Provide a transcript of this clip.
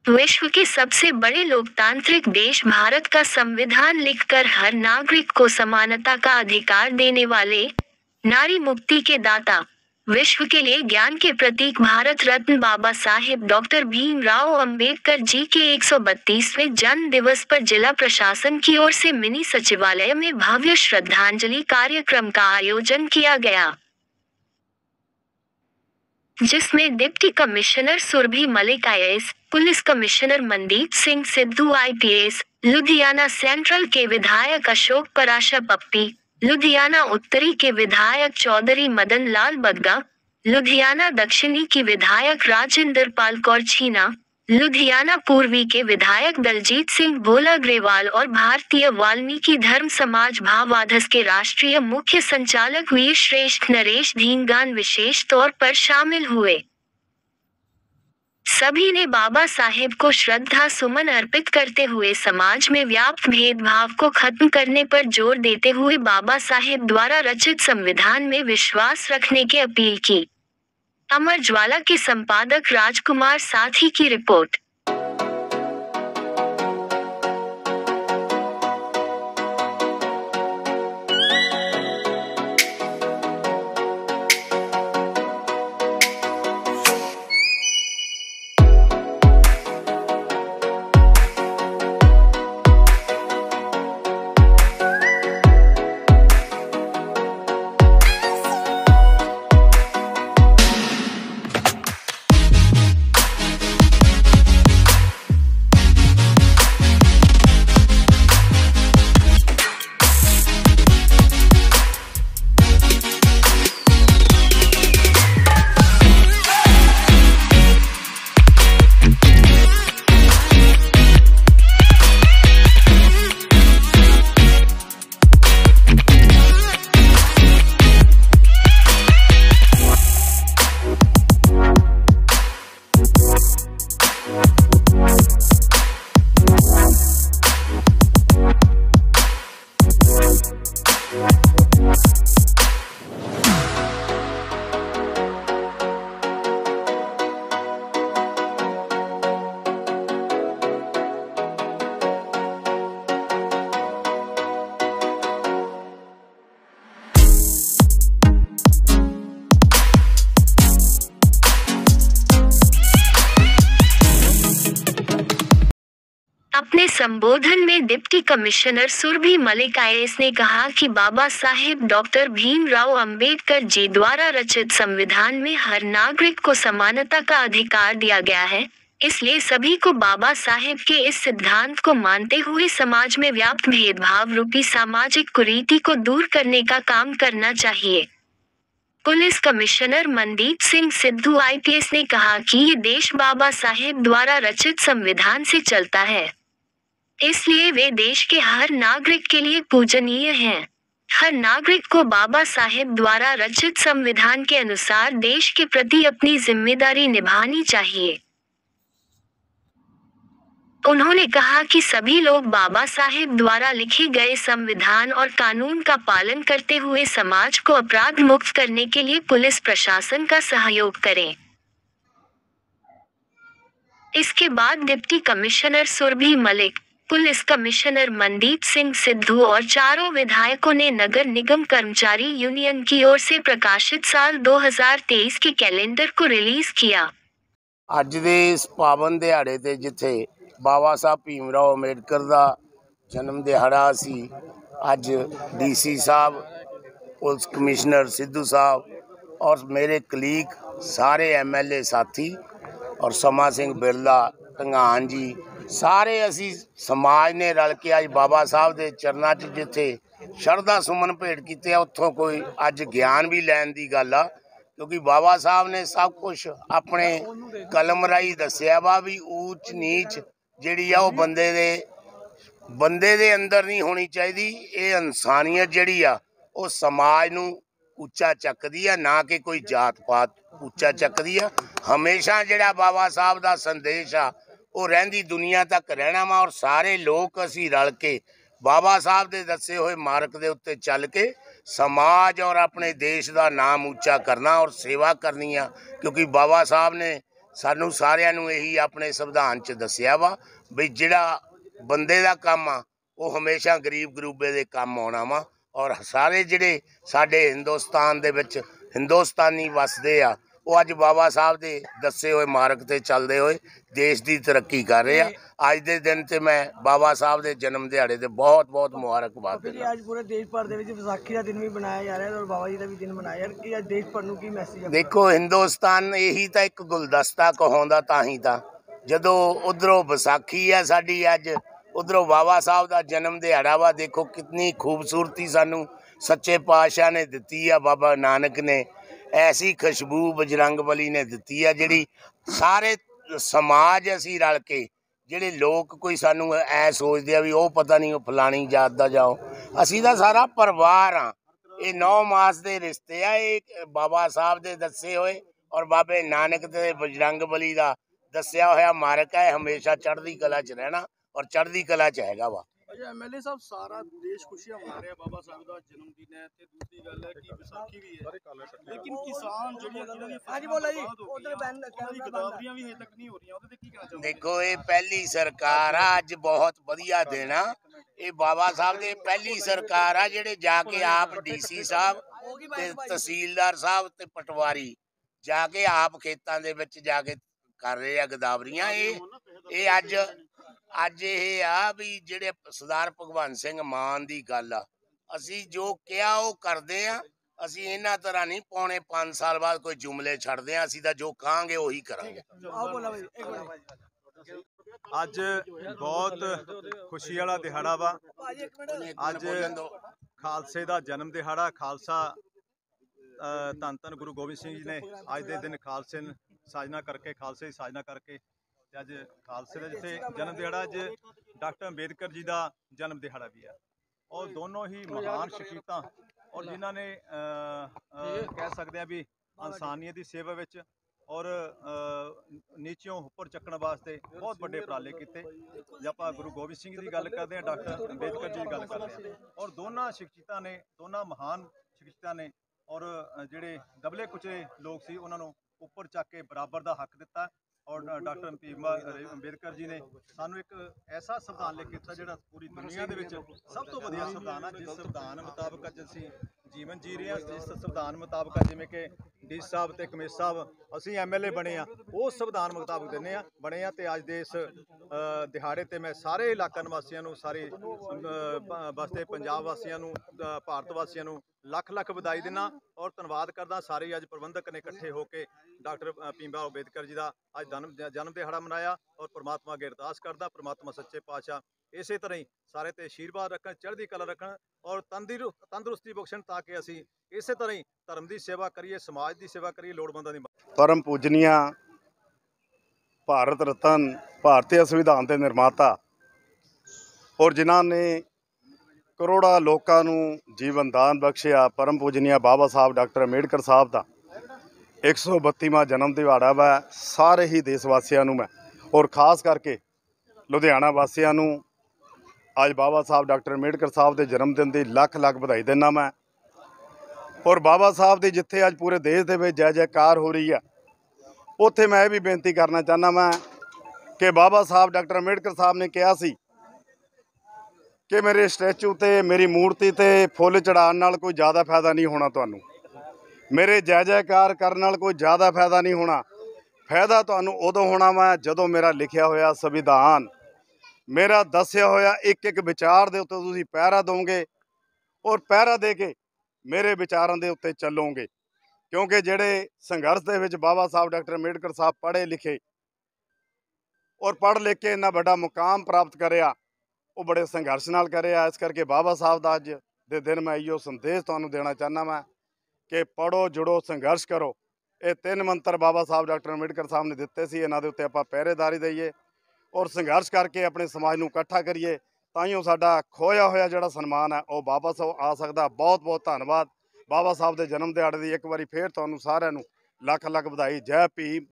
विश्व के सबसे बड़े लोकतांत्रिक देश भारत का संविधान लिखकर हर नागरिक को समानता का अधिकार देने वाले, नारी मुक्ति के दाता, विश्व के लिए ज्ञान के प्रतीक भारत रत्न बाबा साहेब डॉक्टर भीमराव अंबेडकर जी के 132वें जन्म दिवस पर जिला प्रशासन की ओर से मिनी सचिवालय में भव्य श्रद्धांजलि कार्यक्रम का आयोजन किया गया, जिसमें deputy commissioner Surabhi Malik IAS, police commissioner Mandeep Singh Sidhu IPS, Ludhiana central के विधायक अशोक पराशर पप्पी, लुधियाना उत्तरी के विधायक चौधरी मदन लाल बग्गा, लुधियाना दक्षिणी की विधायक राजेंद्र पाल कौर छीना, लुधियाना पूर्वी के विधायक दलजीत सिंह भोला ग्रेवाल और भारतीय वाल्मीकि धर्म समाज भावाधस के राष्ट्रीय मुख्य संचालक वीर श्रेष्ठ नरेश धींगान विशेष तौर पर शामिल हुए। सभी ने बाबा साहेब को श्रद्धा सुमन अर्पित करते हुए समाज में व्याप्त भेदभाव को खत्म करने पर जोर देते हुए बाबा साहेब द्वारा रचित संविधान में विश्वास रखने की अपील की। अमर ज्वाला के संपादक राजकुमार साथी की रिपोर्ट। अपने संबोधन में deputy commissioner Surabhi Malik IAS ने कहा कि बाबा साहेब डॉक्टर भीमराव अंबेडकर जी द्वारा रचित संविधान में हर नागरिक को समानता का अधिकार दिया गया है, इसलिए सभी को बाबा साहेब के इस सिद्धांत को मानते हुए समाज में व्याप्त भेदभाव रूपी सामाजिक कुरीति को दूर करने का काम करना चाहिए। Police commissioner Mandeep Singh Sidhu IPS ने कहा कि ये देश बाबा साहेब द्वारा रचित संविधान से चलता है, इसलिए वे देश के हर नागरिक के लिए पूजनीय हैं। हर नागरिक को बाबा साहेब द्वारा रचित संविधान के अनुसार देश के प्रति अपनी जिम्मेदारी निभानी चाहिए। उन्होंने कहा कि सभी लोग बाबा साहेब द्वारा लिखे गए संविधान और कानून का पालन करते हुए समाज को अपराध मुक्त करने के लिए पुलिस प्रशासन का सहयोग करें। इसके बाद deputy commissioner Surabhi Malik, police commissioner Mandeep Singh Sidhu और चारों विधायकों ने नगर निगम कर्मचारी यूनियन की ओर से प्रकाशित साल 2023 के कैलेंडर को रिलीज किया। अज दे इस पावन दिहाड़े ते जिथे बाबा साहब भीमराव अंबेडकर दा जन्म दिहाड़ा सी, अज DC साहब, पुलिस कमिश्नर सिद्धू साहब और मेरे कलीग सारे MLA साथी और समा सिंह बिरला, ढंगान जी, सारे असी समाज ने रल के अज बाबा साहब के चरणों च जिथे शरधा सुमन भेंट किते, उत्थों कोई अज ज्ञान भी लैन की गल आ, क्योंकि बाबा साहब ने सब कुछ अपने कलम राही दस्या वा भी ऊच नीच जिहड़ी आ बंदे दे अंदर नहीं होनी चाहिए। ये इंसानियत जिहड़ी आ वो समाज नूं उच्चा चकदी आ, ना कि कोई जात पात उच्चा चकदी आ। हमेशा जिहड़ा बाबा साहब का संदेश आ वो रहिंदी दुनिया तक रहना वा, और सारे लोग असी रल के बाबा साहब के दसे हुए मार्ग के उत्ते चल के समाज और अपने देश का नाम उच्चा करना और सेवा करनी आ, क्योंकि बाबा साहब ने ਸਾਨੂੰ ਸਾਰਿਆਂ ਨੂੰ ਇਹੀ ਆਪਣੇ ਸੰਵਿਧਾਨ 'ਚ ਦੱਸਿਆ ਵਾ ਵੀ ਜਿਹੜਾ ਬੰਦੇ ਦਾ ਕੰਮ ਆ ਉਹ ਹਮੇਸ਼ਾ ਗਰੀਬ ਗਰੂਬੇ ਦੇ ਕੰਮ ਆਉਣਾ ਵਾ। ਔਰ ਸਾਰੇ ਜਿਹੜੇ ਸਾਡੇ ਹਿੰਦੁਸਤਾਨ ਦੇ ਵਿੱਚ ਹਿੰਦੁਸਤਾਨੀ ਵਸਦੇ ਆ ਉਹ ਅੱਜ ਬਾਬਾ ਸਾਹਿਬ ਦੇ ਦੱਸੇ ਹੋਏ ਮਾਰਗ ਤੇ ਚੱਲਦੇ ਹੋਏ ਦੇਸ਼ ਦੀ ਤਰੱਕੀ ਕਰ ਰਹੇ ਆ। ਅੱਜ ਦੇ ਦਿਨ ਤੇ ਮੈਂ ਬਾਬਾ ਸਾਹਿਬ ਦੇ ਜਨਮ ਦਿਹਾੜੇ ਤੇ ਬਹੁਤ ਬਹੁਤ ਮੁਬਾਰਕਬਾਦ ਦਿੰਦਾ। ਅੱਜ ਪੂਰੇ ਦੇਸ਼ ਭਰ ਦੇ ਵਿੱਚ ਵਿਸਾਖੀ ਦਾ ਦਿਨ ਵੀ ਮਨਾਇਆ ਜਾ ਰਿਹਾ ਔਰ ਬਾਬਾ ਜੀ ਦਾ ਵੀ ਦਿਨ ਮਨਾਇਆ ਜਾ ਰਿਹਾ ਕਿ ਅੱਜ ਦੇਸ਼ ਭਰ ਨੂੰ ਕੀ ਮੈਸੇਜ ਹੈ? ਦੇਖੋ, ਹਿੰਦੁਸਤਾਨ ਇਹੀ ਤਾਂ ਇੱਕ ਗੁਲਦਸਤਾ ਕਹਾਉਂਦਾ, ਤਾਂ ਹੀ ਤਾਂ ਜਦੋਂ ਉਧਰੋਂ ਵਿਸਾਖੀ ਆ ਸਾਡੀ, ਅੱਜ ਉਧਰੋਂ ਬਾਬਾ ਸਾਹਿਬ ਦਾ ਜਨਮ ਦਿਹਾੜਾ ਵਾ। ਦੇਖੋ ਕਿੰਨੀ ਖੂਬਸੂਰਤੀ ਸਾਨੂੰ ਸੱਚੇ ਪਾਤਸ਼ਾਹ ਨੇ ਦਿੱਤੀ ਆ, ਬਾਬਾ ਨਾਨਕ ਨੇ ਐਸੀ ਖੁਸ਼ਬੂ ਬਜਰੰਗ ਬਲੀ ਨੇ ਦਿੱਤੀ ਆ, ਜਿਹੜੀ ਸਾਰੇ ਸਮਾਜ ਅਸੀਂ ਰਲ ਕੇ ਜਿਹੜੇ ਲੋਕ ਕੋਈ ਸਾਨੂੰ ਐ ਸੋਚਦੇ ਆ ਵੀ ਉਹ ਪਤਾ ਨਹੀਂ ਉਹ ਫਲਾਣੀ ਜਾਤ ਦਾ ਜਾਓ, ਅਸੀਂ ਤਾਂ ਸਾਰਾ ਪਰਿਵਾਰ ਆ। ਇਹ 9 ਮਾਸ ਦੇ ਰਿਸ਼ਤੇ ਆ, ਇਹ ਬਾਬਾ ਸਾਹਿਬ ਦੇ ਦੱਸੇ ਹੋਏ ਔਰ ਬਾਬੇ ਨਾਨਕ ਤੇ ਬਜਰੰਗ ਬਲੀ ਦਾ ਦੱਸਿਆ ਹੋਇਆ ਮਾਰਗ ਹੈ। ਹਮੇਸ਼ਾ ਚੜ੍ਹਦੀ ਕਲਾ 'ਚ ਰਹਿਣਾ ਔਰ ਚੜ੍ਹਦੀ ਕਲਾ 'ਚ ਹੈਗਾ ਵਾ। ਐਮਐਲਏ ਸਾਹਿਬ, ਸਾਰਾ ਦੇਸ਼ ਖੁਸ਼ੀਆਂ ਮਨਾ ਰਿਹਾ, ਬਾਬਾ ਸਾਹਿਬ ਦਾ ਜਨਮ ਦਿਨ ਹੈ ਤੇ ਦੂਸਰੀ ਗੱਲ ਹੈ ਕਿ ਵਿਸਾਖੀ ਵੀ ਹੈ, ਲੇਕਿਨ ਕਿਸਾਨ ਜਿਹੜੀਆਂ ਜਿਨ੍ਹਾਂ ਦੀ ਗਦਾਵਰੀਆਂ ਵੀ ਹਜੇ ਤੱਕ ਨਹੀਂ ਹੋ ਰਹੀਆਂ, ਉਹਦੇ ਤੇ ਕੀ ਕਹਿਣਾ ਚਾਹੁੰਦੇ? ਦੇਖੋ, ਇਹ ਪਹਿਲੀ ਸਰਕਾਰ ਆ, ਅੱਜ ਬਹੁਤ ਵਧੀਆ ਦਿਨ ਆ। ਇਹ ਬਾਬਾ ਸਾਹਿਬ ਦੇ ਪਹਿਲੀ ਸਰਕਾਰ ਆ ਜਿਹੜੇ ਜਾ ਕੇ ਆਪ ਡੀਸੀ ਸਾਹਿਬ ਤੇ ਤਹਿਸੀਲਦਾਰ ਸਾਹਿਬ ਤੇ ਪਟਵਾਰੀ ਜਾ ਕੇ ਆਪ ਖੇਤਾਂ ਦੇ ਵਿੱਚ ਜਾ ਕੇ ਕਰ ਰਹੇ ਆ ਗਦਾਵਰੀਆਂ। ਇਹ ਅੱਜ ਇਹ ਆ ਵੀ ਜਿਹੜੇ ਸਰਦਾਰ ਭਗਵੰਤ ਸਿੰਘ ਮਾਨ ਦੀ ਗੱਲ ਆ, ਅਸੀਂ ਜੋ ਕਿਹਾ ਉਹ ਕਰਦੇ ਆ। ਅਸੀਂ ਇਹਨਾਂ ਤਰ੍ਹਾਂ ਨਹੀਂ ਪੌਣੇ 5 ਸਾਲ ਬਾਅਦ ਕੋਈ ਜੁਮਲੇ ਛੱਡਦੇ ਆ, ਅਸੀਂ ਤਾਂ ਜੋ ਕਹਾਂਗੇ ਉਹੀ ਕਰਾਂਗੇ। ਅੱਜ ਬਹੁਤ ਖੁਸ਼ੀ ਵਾਲਾ ਦਿਹਾੜਾ ਵਾ। ਅੱਜ ਖਾਲਸੇ ਦਾ ਜਨਮ ਦਿਹਾੜਾ। ਖਾਲਸਾ ਧੰਨ ਧੰਨ ਗੁਰੂ ਗੋਬਿੰਦ ਸਿੰਘ ਜੀ ਨੇ ਅੱਜ ਦੇ ਦਿਨ ਖਾਲਸੇ ਦੀ ਸਾਜਨਾ ਕਰਕੇ ਤੇ ਅੱਜ ਖਾਲਸੇ ਦਾ ਜਿੱਥੇ ਜਨਮ ਦਿਹਾੜਾ, ਅੱਜ ਡਾਕਟਰ ਅੰਬੇਦਕਰ ਜੀ ਦਾ ਜਨਮ ਦਿਹਾੜਾ ਵੀ ਹੈ। ਔਰ ਦੋਨੋਂ ਹੀ ਮਹਾਨ ਸ਼ਖਸੀਅਤਾਂ ਔਰ ਜਿਨ੍ਹਾਂ ਨੇ ਕਹਿ ਸਕਦੇ ਆ ਵੀ ਇਨਸਾਨੀਅਤ ਦੀ ਸੇਵਾ ਵਿੱਚ ਔਰ ਨੀਚਿਓਂ ਉੱਪਰ ਚੱਕਣ ਵਾਸਤੇ ਬਹੁਤ ਵੱਡੇ ਉਪਰਾਲੇ ਕੀਤੇ। ਜੇ ਆਪਾਂ ਗੁਰੂ ਗੋਬਿੰਦ ਸਿੰਘ ਦੀ ਗੱਲ ਕਰਦੇ ਹਾਂ, ਡਾਕਟਰ ਅੰਬੇਦਕਰ ਜੀ ਦੀ ਗੱਲ ਕਰਦੇ ਹਾਂ, ਔਰ ਦੋਨਾਂ ਸ਼ਖਸੀਅਤਾਂ ਨੇ, ਦੋਨਾਂ ਮਹਾਨ ਸ਼ਖਸੀਅਤਾਂ ਨੇ ਔਰ ਜਿਹੜੇ ਦਬਲੇ ਕੁਚਲੇ ਲੋਕ ਸੀ ਉਹਨਾਂ ਨੂੰ ਉੱਪਰ ਚੱਕ ਕੇ ਬਰਾਬਰ ਦਾ ਹੱਕ ਦਿੱਤਾ। ਔਰ ਡਾਕਟਰ ਭੀਮ ਅੰਬੇਦਕਰ ਜੀ ਨੇ ਸਾਨੂੰ ਇੱਕ ਐਸਾ ਸੰਵਿਧਾਨ ਲਿਖ ਦਿੱਤਾ ਜਿਹੜਾ ਪੂਰੀ ਦੁਨੀਆ ਦੇ ਵਿੱਚ ਸਭ ਤੋਂ ਵਧੀਆ ਸੰਵਿਧਾਨ ਆ। ਜਿਸ ਸੰਵਿਧਾਨ ਮੁਤਾਬਕ ਅੱਜ ਅਸੀਂ ਜੀਵਨ ਜੀ ਰਹੇ ਹਾਂ, ਜਿਸ ਸੰਵਿਧਾਨ ਮੁਤਾਬਕ ਜਿਵੇਂ ਕਿ ਡੀ ਸਾਹਿਬ ਤੇ ਕਮੇਸ਼ ਸਾਹਿਬ ਅਸੀਂ ਐਮਐਲਏ ਬਣੇ ਆ, ਉਹ ਸੰਵਿਧਾਨ ਮੁਤਾਬਕ ਬਣੇ ਆ। ਤੇ ਅੱਜ ਦੇ ਇਸ ਦਿਹਾੜੇ ਤੇ ਮੈਂ ਸਾਰੇ ਇਲਾਕਾ ਨਿਵਾਸੀਆਂ ਨੂੰ, ਸਾਰੇ ਵਸਦੇ ਪੰਜਾਬ ਵਾਸੀਆਂ ਨੂੰ, ਭਾਰਤ ਵਾਸੀਆਂ ਨੂੰ ਲੱਖ ਲੱਖ ਵਧਾਈ ਦਿੰਦਾ ਔਰ ਧੰਨਵਾਦ ਕਰਦਾ। ਸਾਰੇ ਅੱਜ ਪ੍ਰਬੰਧਕ ਨੇ ਇਕੱਠੇ ਹੋ ਕੇ ਡਾਕਟਰ ਭੀਮ ਰਾਓ ਅੰਬੇਦਕਰ ਜੀ ਦਾ ਅੱਜ ਜਨਮ ਦਿਹਾੜਾ ਮਨਾਇਆ ਔਰ ਪ੍ਰਮਾਤਮਾ ਅੱਗੇ ਅਰਦਾਸ ਕਰਦਾ, ਪ੍ਰਮਾਤਮਾ ਸੱਚੇ ਪਾਤਸ਼ਾਹ ਇਸੇ ਤਰ੍ਹਾਂ ਹੀ ਸਾਰੇ ਤੇ ਆਸ਼ੀਰਵਾਦ ਰੱਖਣ, ਚੜ੍ਹਦੀ ਕਲਾ ਰੱਖਣ ਔਰ ਤੰਦਰੁਸਤੀ ਬਖਸ਼ਣ, ਤਾਂ ਕਿ ਅਸੀਂ ਇਸੇ ਤਰ੍ਹਾਂ ਹੀ ਧਰਮ ਦੀ ਸੇਵਾ ਕਰੀਏ, ਸਮਾਜ ਦੀ ਸੇਵਾ ਕਰੀਏ, ਲੋੜਵੰਦਾਂ ਦੀ। ਪਰਮ ਪੂਜਨੀਆ ਭਾਰਤ ਰਤਨ ਭਾਰਤੀ ਸੰਵਿਧਾਨ ਦੇ ਨਿਰਮਾਤਾ ਔਰ ਜਿਨ੍ਹਾਂ ਨੇ ਕਰੋੜਾਂ ਲੋਕਾਂ ਨੂੰ ਜੀਵਨ ਦਾਨ ਬਖਸ਼ਿਆ, ਪਰਮ ਪੂਜਨੀਆ ਬਾਬਾ ਸਾਹਿਬ ਡਾਕਟਰ ਅੰਬੇਡਕਰ ਸਾਹਿਬ ਦਾ 132ਵਾਂ ਜਨਮ ਦਿਹਾੜਾ ਵਾ। ਸਾਰੇ ਹੀ ਦੇਸ਼ ਵਾਸੀਆਂ ਨੂੰ ਮੈਂ ਔਰ ਖਾਸ ਕਰਕੇ ਲੁਧਿਆਣਾ ਵਾਸੀਆਂ ਨੂੰ ਅੱਜ ਬਾਬਾ ਸਾਹਿਬ ਡਾਕਟਰ ਅੰਬੇਡਕਰ ਸਾਹਿਬ ਦੇ ਜਨਮ ਦਿਨ ਦੀ ਲੱਖ ਲੱਖ ਵਧਾਈ ਦਿੰਦਾ ਮੈਂ। ਔਰ ਬਾਬਾ ਸਾਹਿਬ ਦੀ ਜਿੱਥੇ ਅੱਜ ਪੂਰੇ ਦੇਸ਼ ਦੇ ਵਿੱਚ ਜੈ ਜੈਕਾਰ ਹੋ ਰਹੀ ਆ, ਉੱਥੇ ਮੈਂ ਇਹ ਵੀ ਬੇਨਤੀ ਕਰਨਾ ਚਾਹੁੰਦਾ ਮੈਂ ਕਿ ਬਾਬਾ ਸਾਹਿਬ ਡਾਕਟਰ ਅੰਬੇਡਕਰ ਸਾਹਿਬ ਨੇ ਕਿਹਾ ਸੀ ਕਿ ਮੇਰੇ ਸਟੈਚੂ ਤੇ, ਮੇਰੀ ਮੂਰਤੀ ਤੇ ਫੁੱਲ ਚੜਾਉਣ ਨਾਲ ਕੋਈ ਜ਼ਿਆਦਾ ਫਾਇਦਾ ਨਹੀਂ ਹੋਣਾ, ਤੁਹਾਨੂੰ ਮੇਰੇ ਜੈ ਜੈਕਾਰ ਕਰਨ ਨਾਲ ਕੋਈ ਜ਼ਿਆਦਾ ਫਾਇਦਾ ਨਹੀਂ ਹੋਣਾ। ਫਾਇਦਾ ਤੁਹਾਨੂੰ ਉਦੋਂ ਹੋਣਾ ਵਾ ਜਦੋਂ ਮੇਰਾ ਲਿਖਿਆ ਹੋਇਆ ਸੰਵਿਧਾਨ, ਮੇਰਾ ਦੱਸਿਆ ਹੋਇਆ ਇੱਕ ਇੱਕ ਵਿਚਾਰ ਦੇ ਉੱਤੇ ਤੁਸੀਂ ਪਹਿਰਾ ਦੋਗੇ ਔਰ ਪਹਿਰਾ ਦੇ ਕੇ ਮੇਰੇ ਵਿਚਾਰਾਂ ਦੇ ਉੱਤੇ ਚੱਲੋਗੇ। ਕਿਉਂਕਿ ਜਿਹੜੇ ਸੰਘਰਸ਼ ਦੇ ਵਿੱਚ ਬਾਬਾ ਸਾਹਿਬ ਡਾਕਟਰ ਅੰਬੇਡਕਰ ਸਾਹਿਬ ਪੜ੍ਹੇ ਲਿਖੇ ਔਰ ਪੜ੍ਹ ਲਿਖ ਕੇ ਇੰਨਾ ਵੱਡਾ ਮੁਕਾਮ ਪ੍ਰਾਪਤ ਕਰਿਆ, ਉਹ ਬੜੇ ਸੰਘਰਸ਼ ਨਾਲ ਕਰਿਆ। ਇਸ ਕਰਕੇ ਬਾਬਾ ਸਾਹਿਬ ਦਾ ਅੱਜ ਦੇ ਦਿਨ ਮੈਂ ਇਹੋ ਸੰਦੇਸ਼ ਤੁਹਾਨੂੰ ਦੇਣਾ ਚਾਹੁੰਦਾ ਮੈਂ ਕਿ ਪੜ੍ਹੋ, ਜੁੜੋ, ਸੰਘਰਸ਼ ਕਰੋ। ਇਹ 3 ਮੰਤਰ ਬਾਬਾ ਸਾਹਿਬ ਡਾਕਟਰ ਅੰਬੇਡਕਰ ਸਾਹਿਬ ਨੇ ਦਿੱਤੇ ਸੀ, ਇਹਨਾਂ ਦੇ ਉੱਤੇ ਆਪਾਂ ਪਹਿਰੇਦਾਰੀ ਦਈਏ ਔਰ ਸੰਘਰਸ਼ ਕਰਕੇ ਆਪਣੇ ਸਮਾਜ ਨੂੰ ਇਕੱਠਾ ਕਰੀਏ, ਤਾਂ ਹੀ ਉਹ ਸਾਡਾ ਖੋਇਆ ਹੋਇਆ ਜਿਹੜਾ ਸਨਮਾਨ ਹੈ ਉਹ ਵਾਪਸ ਆ ਸਕਦਾ। ਬਹੁਤ ਬਹੁਤ ਧੰਨਵਾਦ। ਬਾਬਾ ਸਾਹਿਬ ਦੇ ਜਨਮ ਦਿਹਾੜੇ ਦੀ ਇੱਕ ਵਾਰੀ ਫੇਰ ਤੁਹਾਨੂੰ ਸਾਰਿਆਂ ਨੂੰ ਲੱਖ ਲੱਖ ਵਧਾਈ। ਜੈ ਭੀਮ,